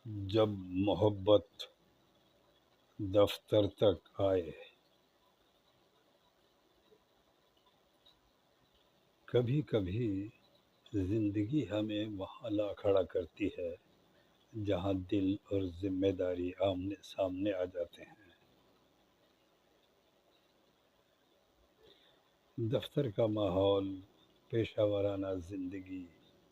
جب محبت دفتر تک آئے، کبھی کبھی زندگی ہمیں وہاں لا کھڑا کرتی ہے جہاں دل اور ذمہ داری آمنے سامنے آ جاتے ہیں۔ دفتر کا ماحول، پیشہ ورانہ زندگی،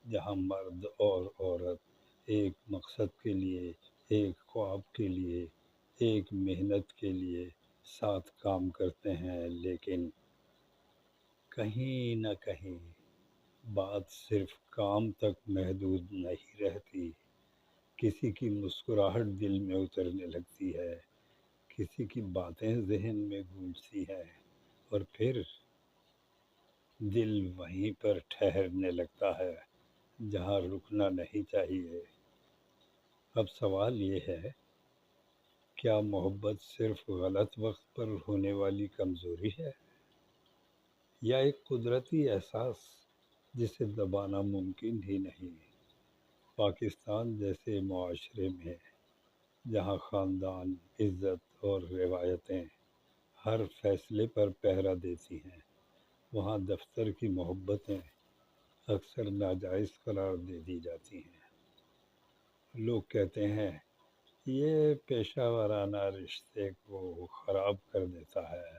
جہاں مرد اور عورت ایک مقصد کے لیے، ایک خواب کے لیے، ایک محنت کے لیے ساتھ کام کرتے ہیں، لیکن کہیں نہ کہیں بات صرف کام تک محدود نہیں رہتی۔ کسی کی مسکراہٹ دل میں اترنے لگتی ہے، کسی کی باتیں ذہن میں گونجتی ہیں، اور پھر دل وہیں پر ٹھہرنے لگتا ہے جہاں رکنا نہیں چاہیے۔ اب سوال یہ ہے، کیا محبت صرف غلط وقت پر ہونے والی کمزوری ہے، یا ایک قدرتی احساس جسے دبانا ممکن ہی نہیں؟ پاکستان جیسے معاشرے میں جہاں خاندان، عزت اور روایتیں ہر فیصلے پر پہرا دیتی ہیں، وہاں دفتر کی محبتیں اکثر ناجائز قرار دے دی جاتی ہیں۔ لوگ کہتے ہیں یہ پیشہ ورانہ رشتے کو خراب کر دیتا ہے،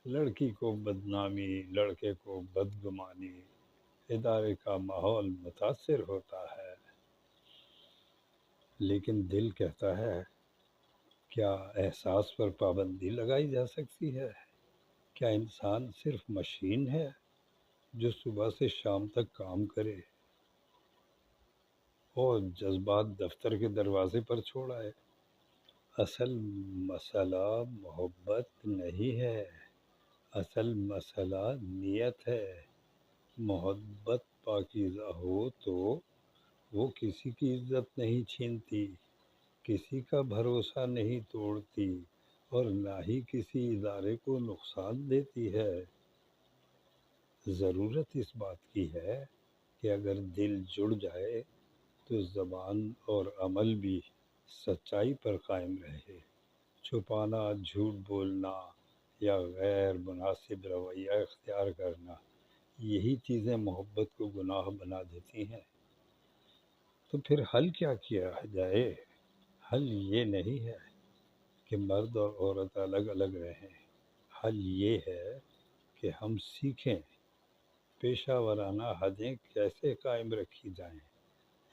لڑکی کو بدنامی، لڑکے کو بدگمانی، ادارے کا ماحول متاثر ہوتا ہے۔ لیکن دل کہتا ہے، کیا احساس پر پابندی لگائی جا سکتی ہے؟ کیا انسان صرف مشین ہے جو صبح سے شام تک کام کرے اور جذبات دفتر کے دروازے پر چھوڑ آئے؟ اصل مسئلہ محبت نہیں ہے، اصل مسئلہ نیت ہے۔ محبت پاکیزہ ہو تو وہ کسی کی عزت نہیں چھینتی، کسی کا بھروسہ نہیں توڑتی، اور نہ ہی کسی ادارے کو نقصان دیتی ہے۔ ضرورت اس بات کی ہے کہ اگر دل جڑ جائے تو زبان اور عمل بھی سچائی پر قائم رہے۔ چھپانا، جھوٹ بولنا یا غیر مناسب رویہ اختیار کرنا، یہی چیزیں محبت کو گناہ بنا دیتی ہیں۔ تو پھر حل کیا کیا جائے؟ حل یہ نہیں ہے کہ مرد اور عورت الگ الگ رہیں، حل یہ ہے کہ ہم سیکھیں پیشہ ورانہ حدیں کیسے قائم رکھی جائیں،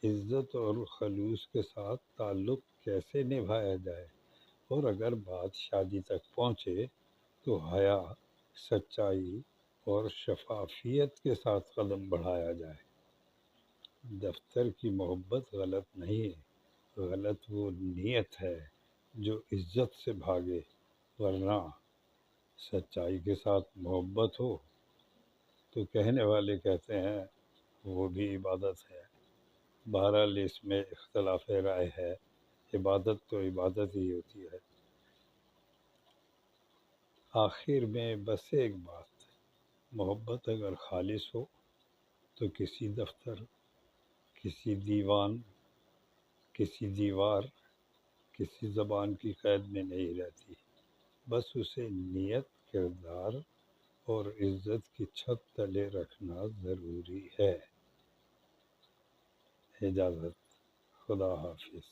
عزت اور خلوص کے ساتھ تعلق کیسے نبھایا جائے، اور اگر بات شادی تک پہنچے تو حیا، سچائی اور شفافیت کے ساتھ قدم بڑھایا جائے۔ دفتر کی محبت غلط نہیں ہے، غلط وہ نیت ہے جو عزت سے بھاگے، ورنہ سچائی کے ساتھ محبت ہو تو کہنے والے کہتے ہیں وہ بھی عبادت ہے۔ بہرحال اس میں اختلاف رائے ہے، عبادت تو عبادت ہی ہوتی ہے۔ آخر میں بس ایک بات، محبت اگر خالص ہو تو کسی دفتر، کسی دیوان، کسی دیوار، کسی زبان کی قید میں نہیں رہتی، بس اسے نیت، کردار اور عزت کی چھت تلے رکھنا ضروری ہے۔ اجازت، خدا حافظ۔